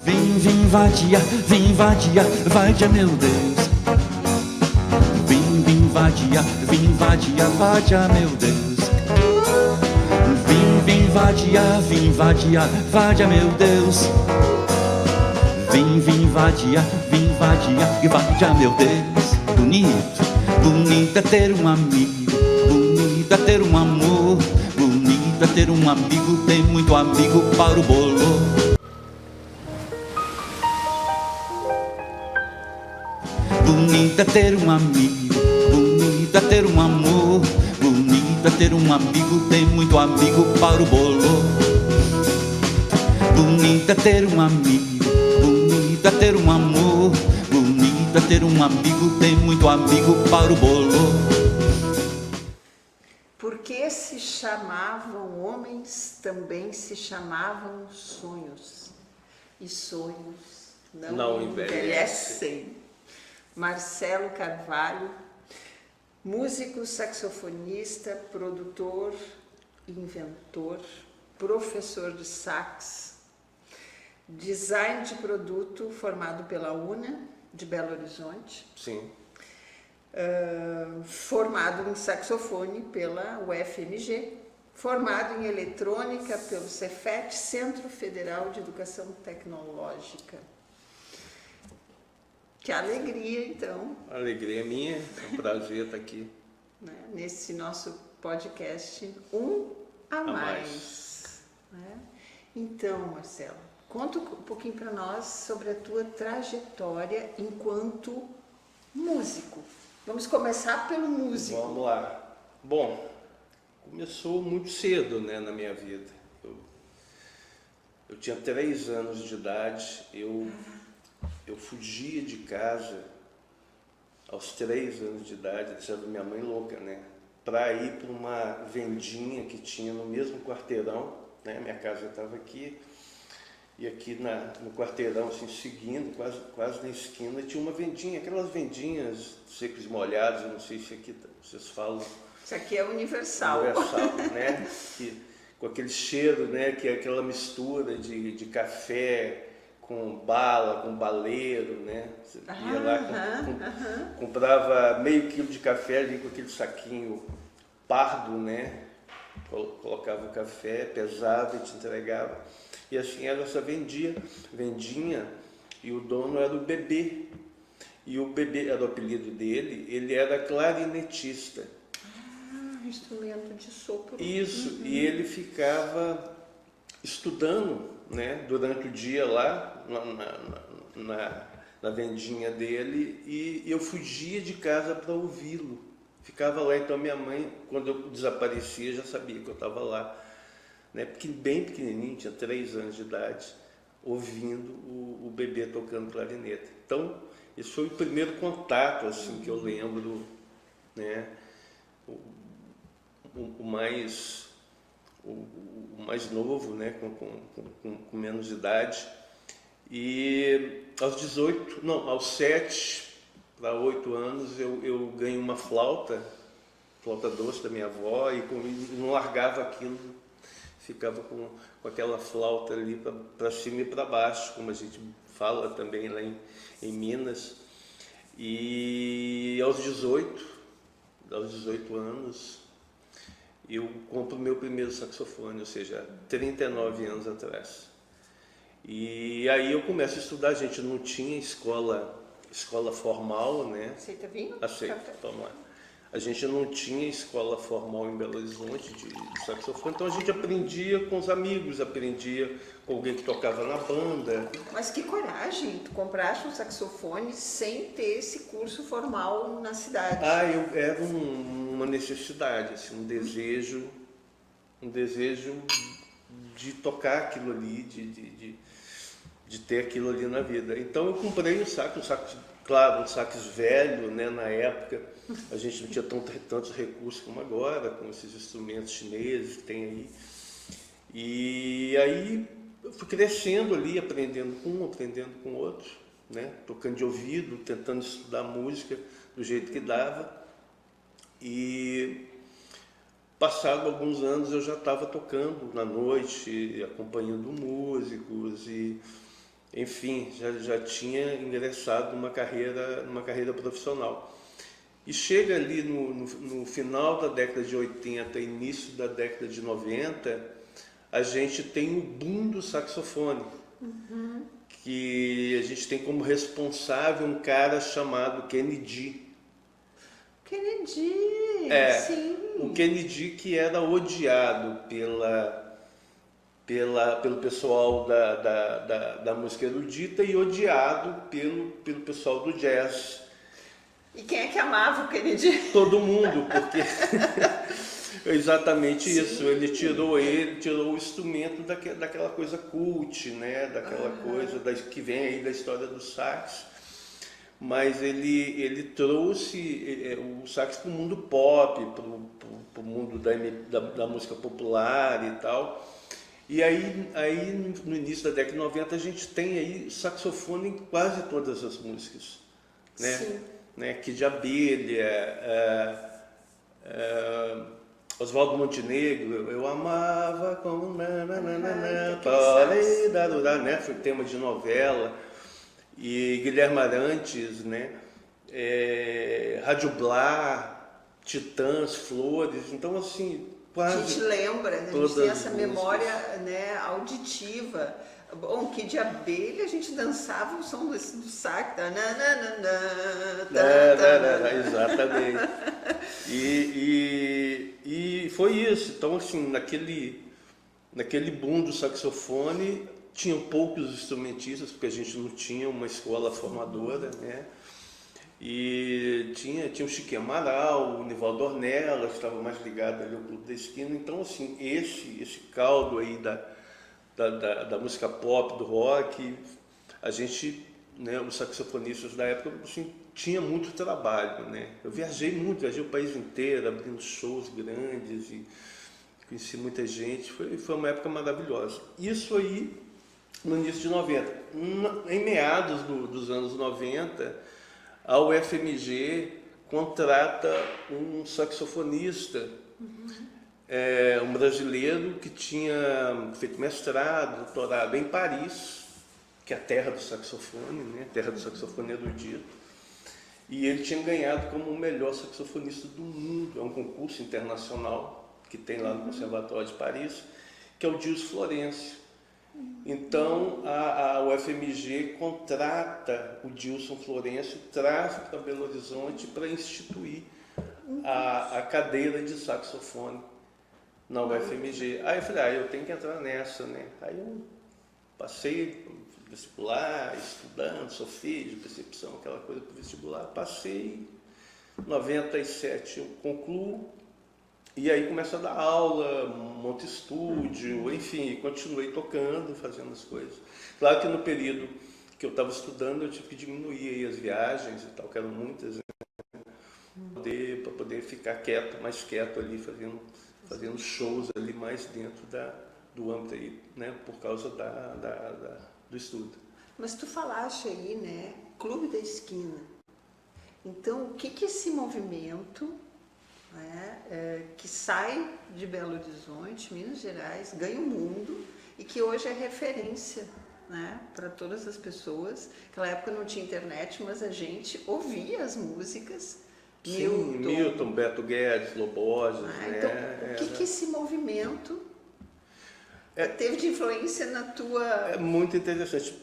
Vem vadia, vadia meu Deus. Vem vadia, vadia meu Deus. Vem vadia, vadia meu Deus. Vem vadia, vadia meu Deus. Bonito é ter um amigo, bonito é ter um amor, bonito é ter um amigo, tem muito amigo para o bolo. Bonito é ter um amigo, bonito é ter um amor, bonito é ter um amigo, tem muito amigo para o bolo. Bonito é ter um amigo, bonito é ter um amor, bonito é ter um amigo, tem muito amigo para o bolo. Porque se chamavam homens, também se chamavam sonhos. E sonhos não envelhecem. Marcelo Carvalho, músico, saxofonista, produtor, inventor, professor de sax, design de produto formado pela UNA de Belo Horizonte. Sim. Formado em saxofone pela UFMG, formado em eletrônica pelo Cefet, Centro Federal de Educação Tecnológica. Que alegria, então. A alegria é minha, é um prazer estar aqui. Né, nesse nosso podcast Um a Mais. Né? Então, Marcelo, conta um pouquinho para nós sobre a tua trajetória enquanto músico. Vamos começar pelo músico. Vamos lá. Bom, começou muito cedo, né, na minha vida. Eu tinha 3 anos de idade, eu fugia de casa aos 3 anos de idade, deixando minha mãe louca, né? Para ir para uma vendinha que tinha no mesmo quarteirão, né? Minha casa estava aqui, e aqui no quarteirão, assim, seguindo, quase na esquina, tinha uma vendinha, aquelas vendinhas secos e molhados, eu não sei se aqui vocês falam. Isso aqui é universal. Universal, né? Com aquele cheiro, né? Que é aquela mistura de café com bala, com baleiro, né? Você ia lá, comprava meio quilo de café ali com aquele saquinho pardo, né? Colocava o café, pesava e te entregava. E assim era essa vendinha, e o dono era o Bebê. E o Bebê era o apelido dele, ele era clarinetista. Instrumento de sopro. Isso, e ele ficava estudando, né, durante o dia lá na vendinha dele, e eu fugia de casa para ouvi-lo. Ficava lá, então minha mãe, quando eu desaparecia, já sabia que eu estava lá, né, porque bem pequenininho, tinha 3 anos de idade, ouvindo o Bebê tocando clarinete. Então, esse foi o primeiro contato assim, que eu lembro, né, o mais novo, né, com menos idade. E aos 7 para 8 anos eu ganhei uma flauta doce da minha avó, e não largava aquilo, ficava com aquela flauta ali para cima e para baixo, como a gente fala também lá em Minas. E aos 18 anos eu compro o meu primeiro saxofone, ou seja, 39 anos atrás. E aí eu começo a estudar. A gente não tinha escola formal, né? Aceita vinho? Aceita, vamos lá. A gente não tinha escola formal em Belo Horizonte de saxofone, então a gente aprendia com os amigos, aprendia com alguém que tocava na banda. Mas que coragem! Tu compraste um saxofone sem ter esse curso formal na cidade. Era uma necessidade, assim, um desejo de tocar aquilo ali, de ter aquilo ali na vida. Então eu comprei um sax velho, né? Na época a gente não tinha tantos recursos como agora, com esses instrumentos chineses que tem aí. E aí eu fui crescendo ali, aprendendo com um, aprendendo com outro, né? Tocando de ouvido, tentando estudar música do jeito que dava. E passado alguns anos eu já estava tocando na noite, acompanhando músicos, e enfim, já tinha ingressado numa carreira profissional. E chega ali no final da década de 80, início da década de 90, a gente tem o boom do saxofone, que a gente tem como responsável um cara chamado Kennedy. Kennedy, sim. O Kennedy, que era odiado pelo pessoal da música erudita e odiado pelo pessoal do jazz. E quem é que amava o Kennedy? Todo mundo, porque exatamente Sim. isso. Ele tirou o instrumento daquela coisa cult, né? Daquela coisa que vem aí da história do sax. Mas ele trouxe o sax para o mundo pop, para o mundo da música popular e tal. E aí no início da década de 90 a gente tem aí saxofone em quase todas as músicas, né? Sim. Né? Kid de Abelha, Oswaldo Montenegro, eu amava como né? Foi tema de novela. E Guilherme Arantes, né? Rádio Blá, Titãs, Flores, então assim, quase. A gente lembra, a gente todas tem as essa músicas. memória, né, auditiva. Bom, Kid de Abelha, a gente dançava o som do sax. Exatamente. E foi isso. Então, assim, naquele boom do saxofone, tinham poucos instrumentistas, porque a gente não tinha uma escola formadora, né? E tinha o Chiquinho Amaral, o Nivaldo Ornelas, que estava mais ligado ali ao Clube da Esquina. Então, assim, esse caldo aí da música pop, do rock, a gente, né, os saxofonistas da época, assim, tinha muito trabalho, né? Eu viajei o país inteiro, abrindo shows grandes e conheci muita gente. Foi uma época maravilhosa. Isso aí no início de 90. Em meados dos anos 90, a UFMG contrata um saxofonista, um brasileiro que tinha feito mestrado, doutorado em Paris, que é a terra do saxofone, né? Terra do saxofone erudito. E ele tinha ganhado como o melhor saxofonista do mundo. É um concurso internacional que tem lá no Conservatório de Paris, que é o Gilles Florencio. Então a UFMG contrata o Gilson Florencio, traz para Belo Horizonte para instituir a cadeira de saxofone na UFMG. Aí eu falei, eu tenho que entrar nessa, né? Aí eu passei vestibular, estudando, solfejo, percepção, aquela coisa para vestibular, passei, 97 eu concluo, e aí começo a dar aula, monto estúdio, enfim, continuei tocando, fazendo as coisas. Claro que no período que eu estava estudando eu tive que diminuir aí as viagens e tal, que eram muitas, né? Para poder ficar mais quieto ali, fazendo shows ali mais dentro do âmbito aí, né? Por causa do estudo. Mas tu falaste aí, né? Clube da Esquina. Então, o que esse movimento, né, que sai de Belo Horizonte, Minas Gerais, ganha o mundo e que hoje é referência, né, para todas as pessoas? Naquela época não tinha internet, mas a gente ouvia as músicas. Sim, Milton, Beto Guedes, Loborges, né? Então, o que esse movimento teve de influência na tua... É muito interessante.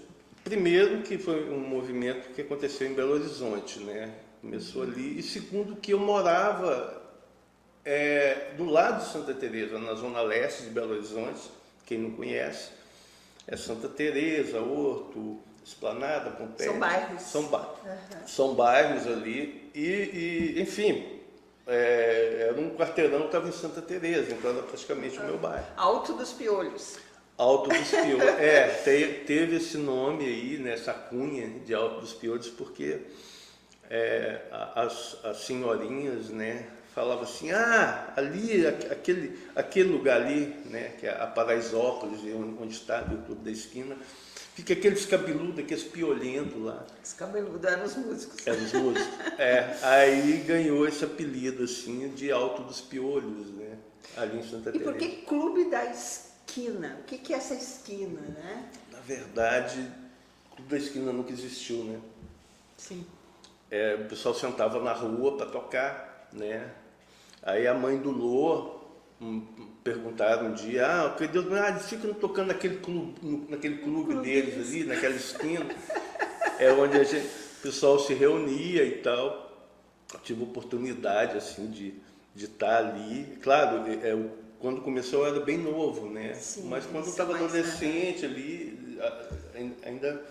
Primeiro que foi um movimento que aconteceu em Belo Horizonte, né? Começou ali. E segundo que eu morava do lado de Santa Teresa, na zona leste de Belo Horizonte. Quem não conhece, é Santa Teresa, Horto, Esplanada, Pompeia. São bairros. São bairros ali. E enfim, era um quarteirão que estava em Santa Teresa, então era praticamente o meu bairro. Alto dos Piolhos. Alto dos Piolhos. Teve esse nome aí, né, essa cunha de Alto dos Piolhos, porque as senhorinhas, né, falavam assim, ali, aquele lugar ali, né, que é a Paraisópolis, onde está o Clube da Esquina, fica aqueles cabeludos, aqueles piolhentos lá. Os cabeludos eram os músicos. Eram os músicos. Aí ganhou esse apelido, assim, de Alto dos Piolhos, né, ali em Santa Teresa. E por que Clube da Esquina? O que é essa esquina, né? Na verdade, Clube da Esquina nunca existiu, né? Sim. O pessoal sentava na rua para tocar, né? Aí a mãe do Lô perguntaram um dia, eles ficam tocando naquele clube deles ali, naquela esquina. É onde o pessoal se reunia e tal. Eu tive oportunidade assim de estar ali. Claro, quando começou eu era bem novo, né? Sim, mas quando eu estava adolescente ali, ainda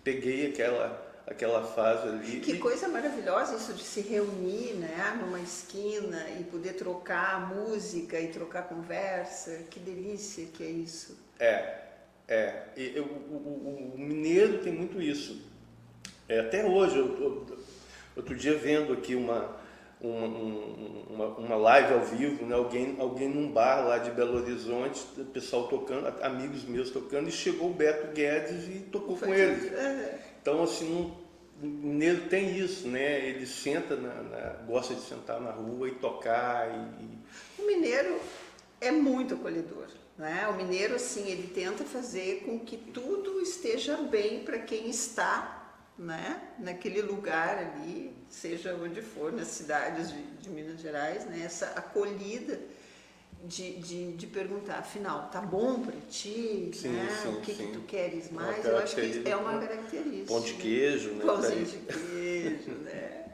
peguei aquela fase ali. Que coisa maravilhosa isso de se reunir, né, numa esquina e poder trocar música e trocar conversa. Que delícia que é isso. O mineiro tem muito isso. Até hoje, outro dia vendo aqui uma live ao vivo, né? alguém num bar lá de Belo Horizonte, o pessoal tocando, amigos meus tocando, e chegou o Beto Guedes e tocou com eles. Então, assim, o mineiro tem isso, né? Ele senta, gosta de sentar na rua e tocar. O mineiro é muito acolhedor, né? O mineiro, assim, ele tenta fazer com que tudo esteja bem para quem está, né, naquele lugar ali, seja onde for, nas cidades de Minas Gerais, né, essa acolhida de perguntar, afinal, tá bom para ti? Sim, né? sim, o que sim. tu queres mais? Eu acho que é uma característica. Pão de queijo, né? Pãozinho de queijo, né?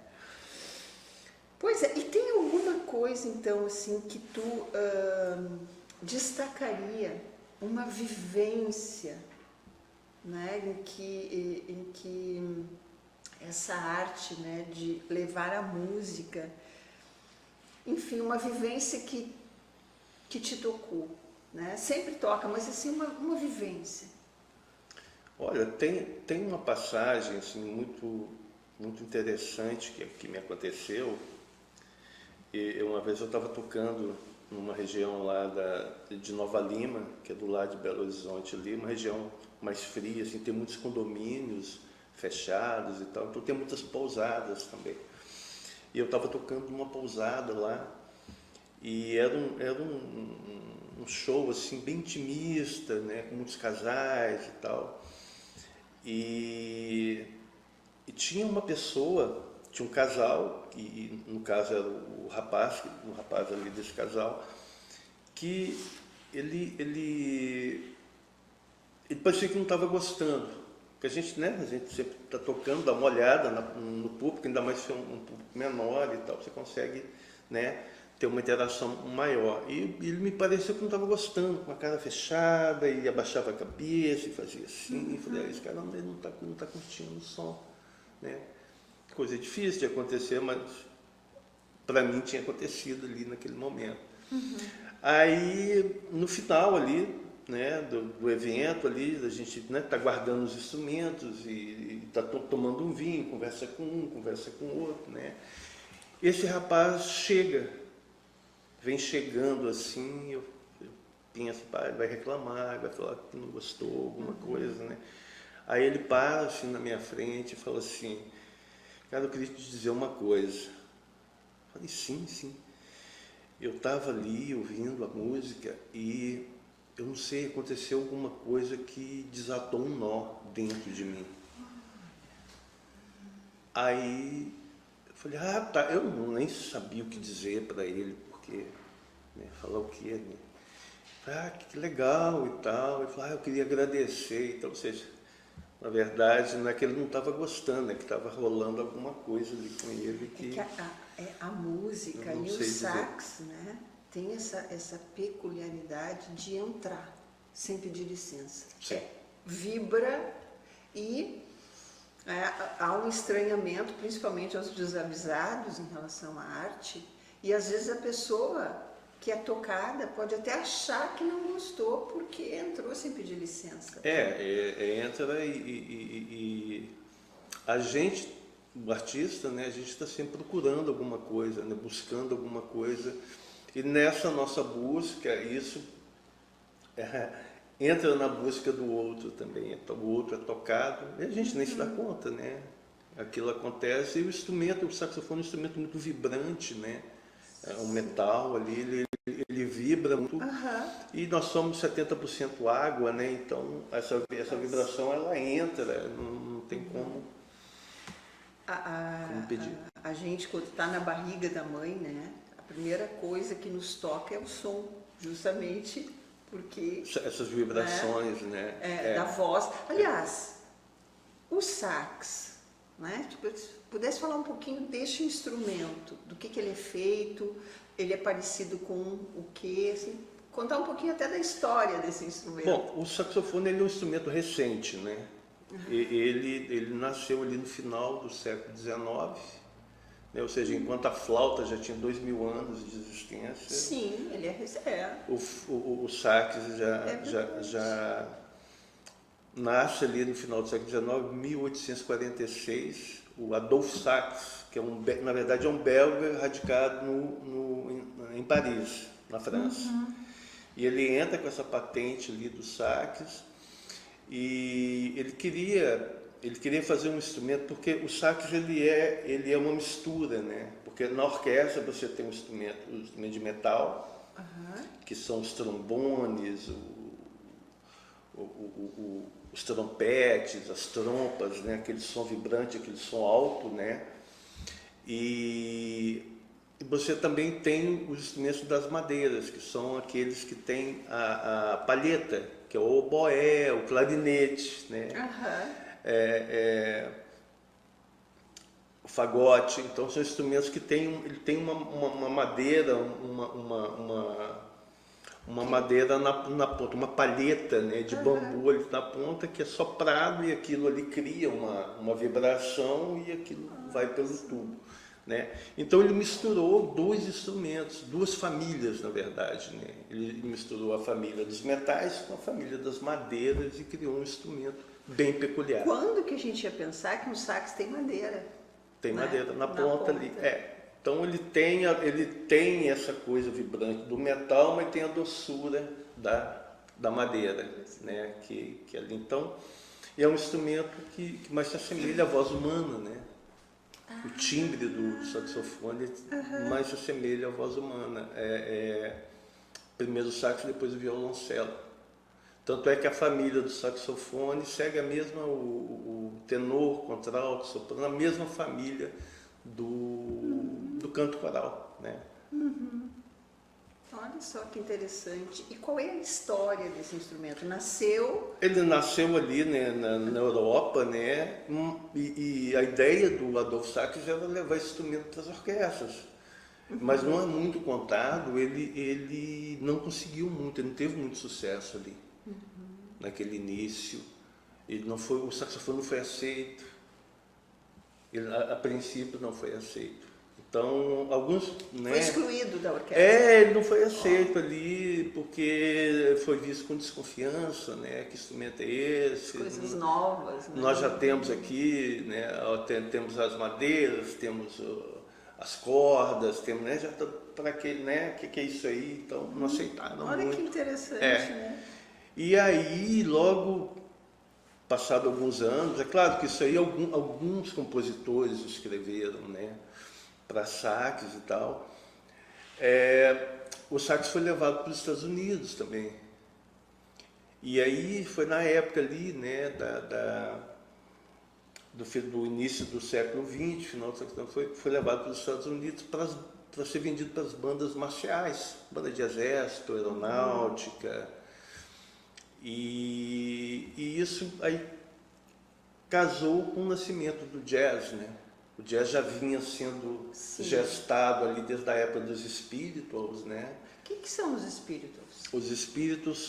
Pois é, e tem alguma coisa, então, assim, que tu destacaria, uma vivência, né, em que essa arte, né, de levar a música, enfim, uma vivência que te tocou, né? Sempre toca, mas assim, uma vivência. Olha, tem uma passagem assim, muito interessante que me aconteceu. Uma vez eu estava tocando numa região lá de Nova Lima, que é do lado de Belo Horizonte ali, uma região mais fria, assim, tem muitos condomínios fechados e tal, então tem muitas pousadas também. E eu estava tocando numa pousada lá, e era um show assim, bem intimista, né, com muitos casais e tal. E tinha uma pessoa, tinha um casal, e no caso era o rapaz ali desse casal, que ele parecia que não estava gostando. Porque a gente sempre está tocando, dá uma olhada no público, ainda mais se é um público menor e tal, você consegue, né, ter uma interação maior. E ele me pareceu que não estava gostando, com a cara fechada, e abaixava a cabeça e fazia assim. E falei, esse cara não está curtindo o som, né? Coisa difícil de acontecer, mas para mim tinha acontecido ali naquele momento. Aí, no final ali, né, do evento ali, a gente, né, tá guardando os instrumentos e tá tomando um vinho, conversa com um, conversa com o outro, né? Esse rapaz vem chegando assim, eu penso, ele vai reclamar, vai falar que não gostou, alguma coisa, né? Aí ele para assim na minha frente e fala assim, cara, eu queria te dizer uma coisa. Eu falei, sim. Eu estava ali ouvindo a música e eu não sei, aconteceu alguma coisa que desatou um nó dentro de mim. Aí eu falei, tá, eu nem sabia o que dizer para ele, porque, né, falar o quê, né? Falei, que legal e tal. Ele falou, eu queria agradecer. Então, ou seja, na verdade, não é que ele não estava gostando, é que estava rolando alguma coisa ali com ele. Que a música e o sax, né, tem essa peculiaridade de entrar sem pedir licença. Sim. Vibra e há um estranhamento, principalmente aos desavisados em relação à arte, e às vezes a pessoa que é tocada pode até achar que não gostou porque entrou sem pedir licença. Entra e a gente, o artista, né, a gente está sempre procurando alguma coisa, né, buscando alguma coisa, e nessa nossa busca, isso entra na busca do outro também. Então, o outro é tocado e a gente nem se dá conta, né? Aquilo acontece e o saxofone é um instrumento muito vibrante, né? É um metal ali, ele ele vibra muito. Aham. E nós somos 70% água, né? Então essa vibração ela entra, não tem como pedir. A gente, quando está na barriga da mãe, né? A primeira coisa que nos toca é o som, justamente porque Essas vibrações, né? da voz. Aliás, o sax, né? Se pudesse falar um pouquinho deste instrumento, do que ele é feito, ele é parecido com o quê? Assim, contar um pouquinho até da história desse instrumento. Bom, o saxofone ele é um instrumento recente, né? Ele nasceu ali no final do século XIX, né? Ou seja, enquanto a flauta já tinha 2000 anos de existência. Sim, ele é. O sax já nasce ali no final do século XIX, 1846. O Adolphe Sax, que na verdade é um belga radicado em Paris, na França. E ele entra com essa patente ali do sax e ele queria fazer um instrumento, porque o sax ele é uma mistura, né? Porque na orquestra você tem um instrumento de metal, que são os trombones, os trompetes, as trompas, né? Aquele som vibrante, aquele som alto, né? E você também tem os instrumentos das madeiras, que são aqueles que têm a palheta, que é o oboé, o clarinete, né? O fagote. Então são instrumentos que ele tem uma madeira, uma madeira na ponta, uma palheta, né, de bambu ali na ponta, que é soprado e aquilo ali cria uma vibração e aquilo vai pelo tubo, né? Então ele misturou dois instrumentos, duas famílias, na verdade, né? Ele misturou a família dos metais com a família das madeiras e criou um instrumento bem peculiar. Quando que a gente ia pensar que um sax tem madeira? Tem madeira na ponta ali. Então ele tem essa coisa vibrante do metal, mas tem a doçura da madeira, né? Que ali, então, é um instrumento que mais se assemelha à voz humana, né? O timbre do saxofone mais se assemelha à voz humana. Primeiro o sax, depois o violoncelo. Tanto é que a família do saxofone segue a mesma, o tenor, contralto, soprano, a mesma família do canto coral, né? Olha só que interessante. E qual é a história desse instrumento? Ele nasceu ali, né, na Europa, né? E a ideia do Adolphe Sax era levar esse instrumento para as orquestras. Mas não é muito contado, ele não conseguiu muito, ele não teve muito sucesso ali. Naquele início, o saxofone não foi aceito, a princípio não foi aceito. Então, alguns... né, foi excluído da orquestra. ele não foi aceito ali, porque foi visto com desconfiança, né? Que instrumento é esse? Coisas novas. Né? Nós já temos aqui, né? Temos as madeiras, temos as cordas, temos, né? Já para que, né? Que é isso aí? Então, não aceitaram Olha muito. que interessante, né? E aí, logo passado alguns anos, é claro que isso aí alguns compositores escreveram, né, para sax e tal. O sax foi levado para os Estados Unidos também. E aí foi na época ali, né, do início do século XX, final do século XX, foi levado para os Estados Unidos para ser vendido para as bandas marciais, banda de exército, aeronáutica. E isso aí casou com o nascimento do jazz, né? O jazz já vinha sendo gestado ali desde a época dos spirituals, né? O que são os spirituals? Os spirituals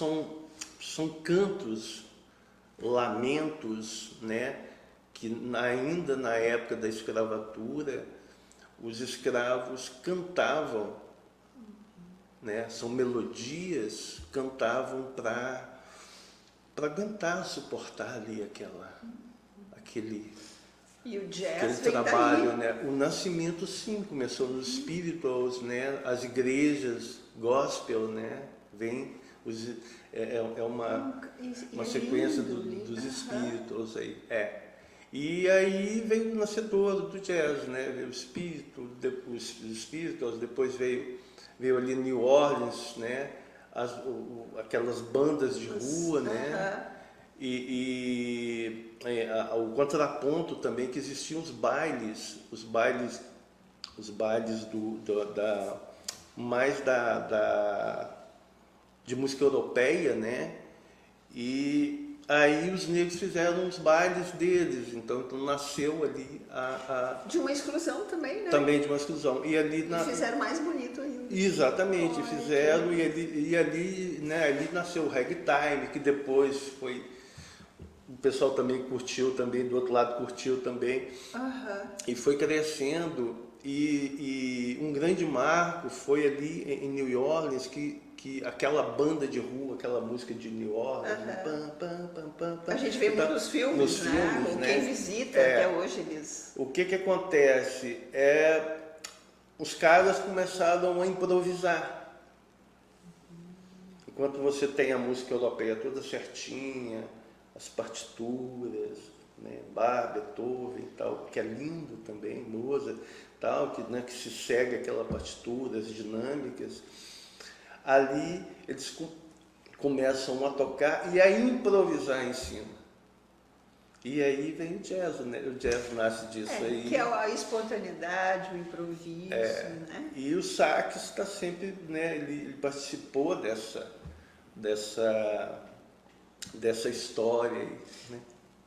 são cantos, lamentos, né? Que ainda na época da escravatura, os escravos cantavam, né? São melodias, cantavam para aguentar, suportar ali aquele e o jazz trabalho, né? O nascimento, sim, começou nos spirituals, né? As igrejas gospel, né? Vem uma sequência dos spirituals aí. E aí veio o nascedor do jazz, né? Veio o spirituals, depois veio veio ali em New Orleans, né? Aquelas bandas de rua, né? O contraponto também que existiam os bailes de música europeia, né? E aí os negros fizeram os bailes deles, então nasceu ali de uma exclusão também, né? Também de uma exclusão. E ali fizeram mais bonito ainda. Exatamente, fizeram, e ali, né, ali nasceu o ragtime, que depois foi... O pessoal também curtiu, também do outro lado curtiu também. E foi crescendo, e um grande marco foi ali em New Orleans, que aquela banda de rua, aquela música de New Orleans, a gente vê muito nos filmes, né? Quem visita até hoje eles... O que acontece? Os caras começaram a improvisar. Enquanto você tem a música europeia toda certinha, as partituras, né? Bach, Beethoven e tal, que é lindo também, Mozart, tal, que se segue aquela partitura, as dinâmicas. Ali eles começam a tocar e a improvisar em cima. E aí vem o jazz, né? O jazz nasce disso aí. Que é a espontaneidade, o improviso, né? E o sax está sempre, né? Ele participou dessa história aí, né?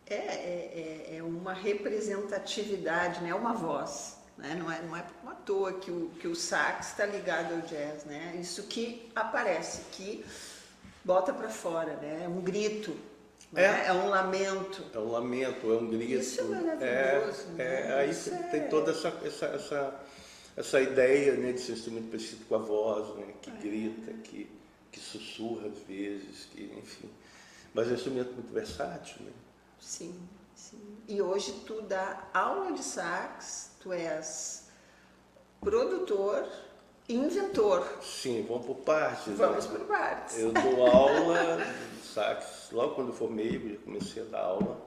É uma representatividade, né? Uma voz. Né? Não é à toa que o sax está ligado ao jazz, né? Isso que aparece, que bota para fora, né? É um grito, né? É um lamento. É um lamento, é um grito. Isso é maravilhoso. Né? Aí tem toda essa ideia, né, de ser um instrumento parecido com a voz, né? Que grita, que sussurra às vezes, enfim. Mas é um instrumento muito versátil, né? Sim. E hoje tu dá aula de sax. Tu és produtor e inventor. Sim, vamos por partes. Vamos por partes. Eu dou aula de sax, logo quando eu formei, eu já comecei a dar aula.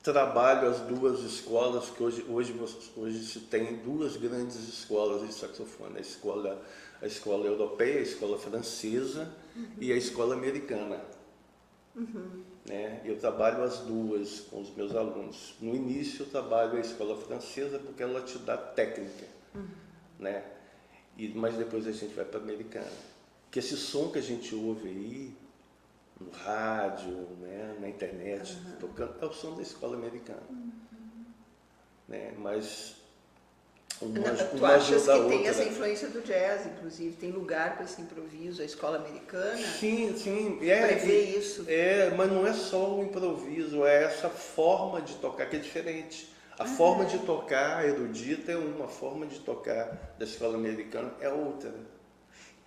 Trabalho as duas escolas, que hoje se tem duas grandes escolas de saxofone. A escola europeia, a escola francesa e a escola americana. Né? Eu trabalho as duas com os meus alunos. No início eu trabalho a escola francesa porque ela te dá técnica, né? Mas depois a gente vai para a americana. Que esse som que a gente ouve aí, no rádio, né? Na internet, tocando, é o som da escola americana. Né? Mas tu achas que tem essa influência do jazz, inclusive? Tem lugar para esse improviso, a escola americana? Sim. Prevê isso. Mas não é só o improviso, é essa forma de tocar que é diferente. A forma de tocar erudita é uma, forma de tocar da escola americana é outra.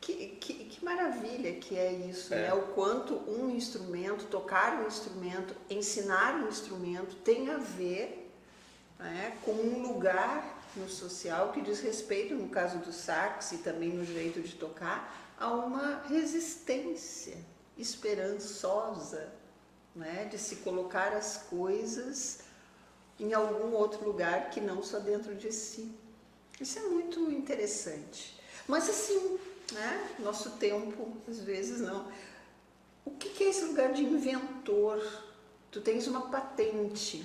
Que maravilha que é isso, né? O quanto um instrumento, tocar um instrumento, ensinar um instrumento tem a ver, né, com um lugar no social que diz respeito, no caso do sax e também no jeito de tocar, a uma resistência esperançosa, né, de se colocar as coisas em algum outro lugar que não só dentro de si. Isso é muito interessante. Mas assim, né, nosso tempo, às vezes não. O que é esse lugar de inventor? Tu tens uma patente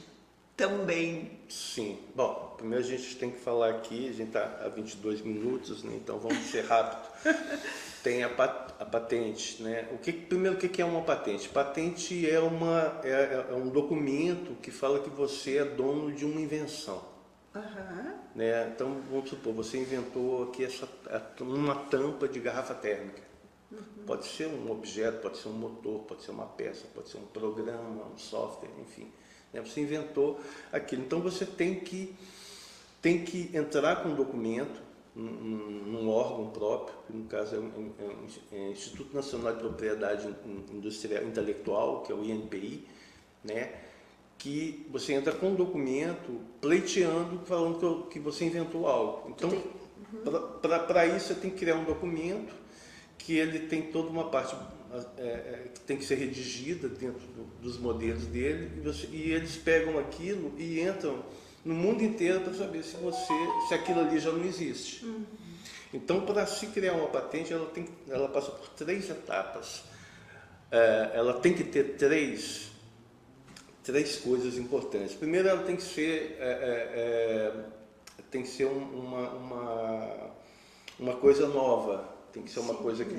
também. Sim. Bom, primeiro a gente tem que falar aqui, a gente está há 22 minutos, né, então vamos ser rápido. Tem a patente, né? Primeiro, o que é uma patente? Patente é um documento que fala que você é dono de uma invenção. Né? Então, vamos supor, você inventou aqui uma tampa de garrafa térmica. Pode ser um objeto, pode ser um motor, pode ser uma peça, pode ser um programa, um software, enfim. Né? Você inventou aquilo. Então, você tem que entrar com um documento, num órgão próprio, que no caso é o Instituto Nacional de Propriedade Industrial Intelectual, que é o INPI, né? Que você entra com um documento pleiteando, falando que você inventou algo. Então, para isso, você tem que criar um documento que ele tem toda uma parte que tem que ser redigida dentro dos modelos dele, e eles pegam aquilo e entram no mundo inteiro para saber se aquilo ali já não existe. Então, para se criar uma patente, ela passa por 3 etapas. Ela tem que ter três coisas importantes. Primeiro, ela tem que ser uma coisa nova, tem que ser uma coisa que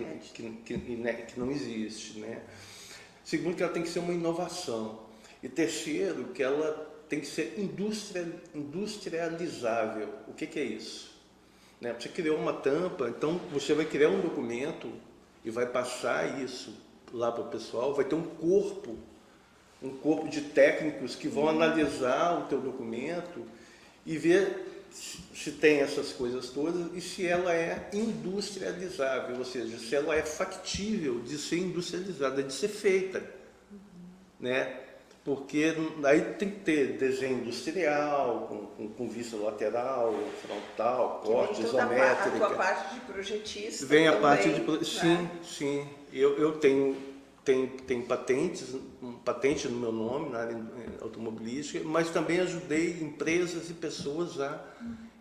não existe, né? Segundo, que ela tem que ser uma inovação. E terceiro, que ela tem que ser industrializável. O que é isso? Né? Você criou uma tampa, então você vai criar um documento e vai passar isso lá para o pessoal, vai ter um corpo de técnicos que vão analisar o teu documento e ver se tem essas coisas todas e se ela é industrializável, ou seja, se ela é factível de ser industrializada, de ser feita, né? Porque aí tem que ter desenho industrial, com vista lateral, frontal, corte, isométrica. A tua parte de projetista vem a também, parte de... né? Sim. Eu tenho patente no meu nome, na área automobilística, mas também ajudei empresas e pessoas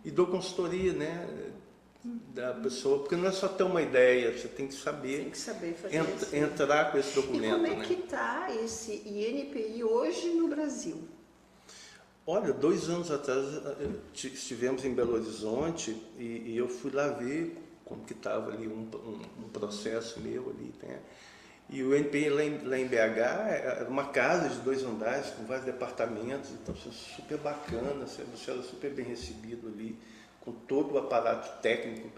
e dou consultoria, né, da pessoa, porque não é só ter uma ideia, você tem que saber fazer isso. Entrar com esse documento. E como é que está esse INPI hoje no Brasil? Olha, 2 anos atrás estivemos em Belo Horizonte e eu fui lá ver como que estava ali um processo meu ali, né? E o INPI lá em BH era uma casa de 2 andares com vários departamentos, então foi super bacana, você era super bem recebido ali, com todo o aparato técnico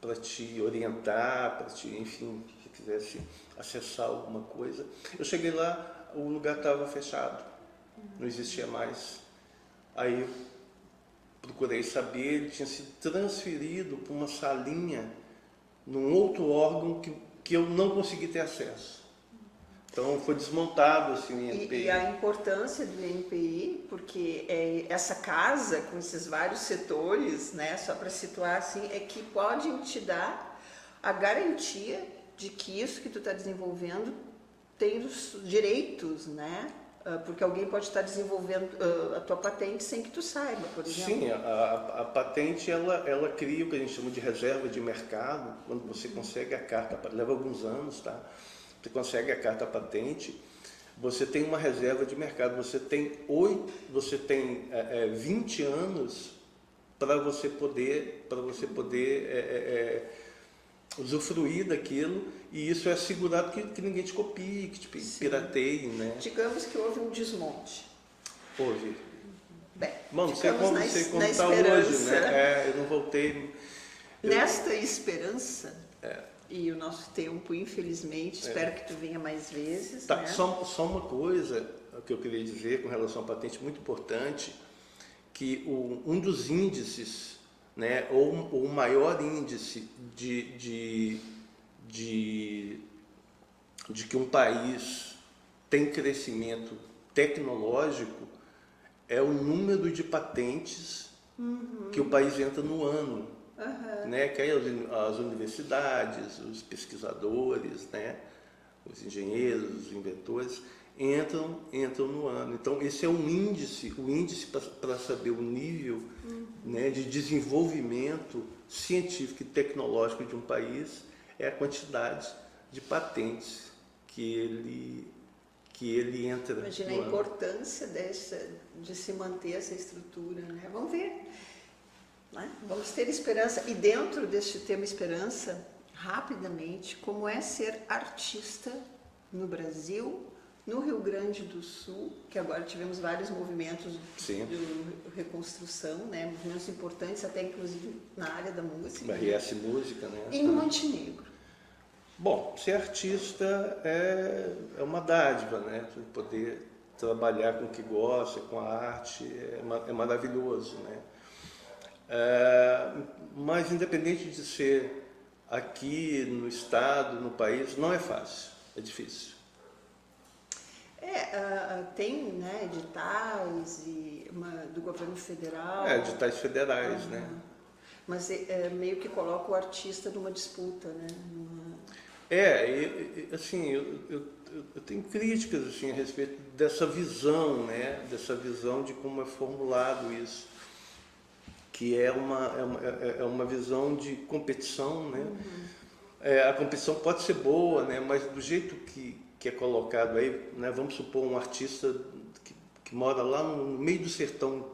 para te orientar, enfim, se quisesse acessar alguma coisa. Eu cheguei lá, o lugar estava fechado, não existia mais. Aí eu procurei saber, ele tinha sido transferido para uma salinha num outro órgão que eu não consegui ter acesso. Então foi desmontado assim, o INPI. E a importância do INPI, porque essa casa com esses vários setores, né, só para situar assim, é que pode te dar a garantia de que isso que tu está desenvolvendo tem os direitos, né? Porque alguém pode estar desenvolvendo a tua patente sem que tu saiba, por exemplo. Sim, a patente ela cria o que a gente chama de reserva de mercado, quando você consegue a carta, leva alguns anos, tá? Você consegue a carta patente, você tem uma reserva de mercado, você tem 20 anos para você poder usufruir daquilo, e isso é assegurado que ninguém te copie, que te pirateie, né? Digamos que houve um desmonte. Houve. Bem, Bom, não sei como está hoje, né? Eu não voltei. Nesta esperança, e o nosso tempo, infelizmente, espero que tu venha mais vezes. Tá, né? só uma coisa que eu queria dizer com relação à patente, muito importante, que um dos índices, né, ou o maior índice de que um país tem crescimento tecnológico é o número de patentes que o país entra no ano. Né? Que aí as universidades, os pesquisadores, né? Os engenheiros, os inventores entram no ano. Então esse é o índice para saber o nível, né, de desenvolvimento científico e tecnológico de um país, é a quantidade de patentes que ele entra. Imagina a importância de se manter essa estrutura, né? Vamos ver. Né? Vamos ter esperança. E dentro deste tema esperança, rapidamente, como é ser artista no Brasil, no Rio Grande do Sul, que agora tivemos vários movimentos de reconstrução, né? Movimentos importantes, até inclusive na área da música. RS Música, né? E no Montenegro. Bom, ser artista é uma dádiva, né? Poder trabalhar com o que gosta, com a arte, é maravilhoso, né? Mas independente de ser aqui no estado, no país, não é fácil, é difícil. Tem, né, editais do governo federal. Editais federais, né? Mas meio que coloca o artista numa disputa, né? Assim, eu tenho críticas assim, a respeito dessa visão, né? Dessa visão de como é formulado isso, que é uma visão de competição, né? A competição pode ser boa, né? Mas do jeito que é colocado aí, né? Vamos supor um artista que mora lá no meio do sertão,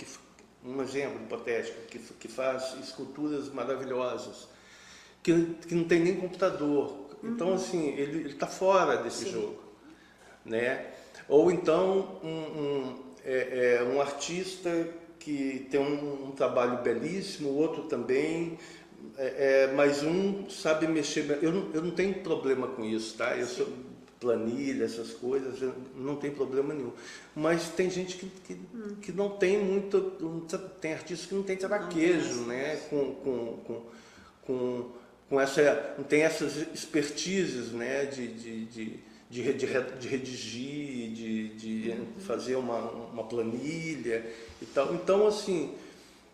um exemplo hipotético, que faz esculturas maravilhosas, que não tem nem computador. Então, assim, ele está fora desse jogo, né? Ou então um artista que tem um trabalho belíssimo, o outro também, mas um sabe mexer. Eu não tenho problema com isso, tá? Eu sou planilha, essas coisas, não tem problema nenhum. Mas tem gente que não tem muito, tem artistas que não tem traquejo, né? Não tem essas expertises, né? De redigir, de fazer uma planilha e tal. Então, assim,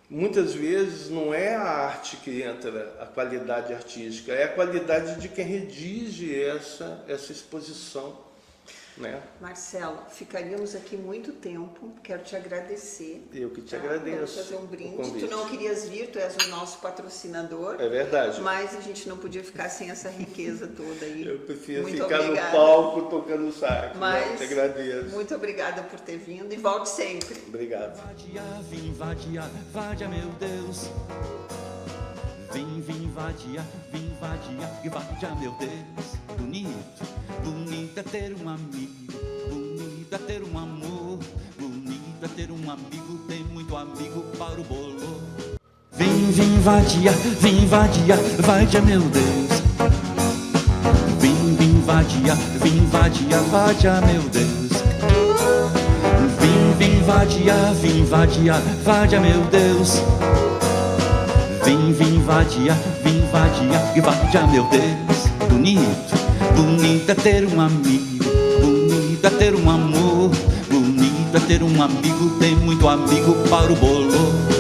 muitas vezes não é a arte que entra, a qualidade artística, é a qualidade de quem redige essa exposição, né? Marcelo, ficaríamos aqui muito tempo, quero te agradecer. Eu que te Vamos agradeço. fazer um o brinde. convite. Tu não querias vir, tu és o nosso patrocinador. É verdade. Mas a gente não podia ficar sem essa riqueza toda aí. Eu prefiro Muito ficar obrigada. no palco tocando sax. Mas Eu te agradeço. muito obrigada por ter vindo e volte sempre. Obrigado. Vadia, meu Deus. Vem, vadia, meu Deus. Bonito é ter um amigo, bonito é ter um amor, bonito é ter um amigo, tem muito amigo para o bolo. Vem, vadia, meu Deus. Vem, vadia, meu Deus. Vem, vadia, meu Deus. Vem, vadia, meu Deus. Bonito é ter um amigo, bonito é ter um amor, bonito é ter um amigo, tem muito amigo para o bolo.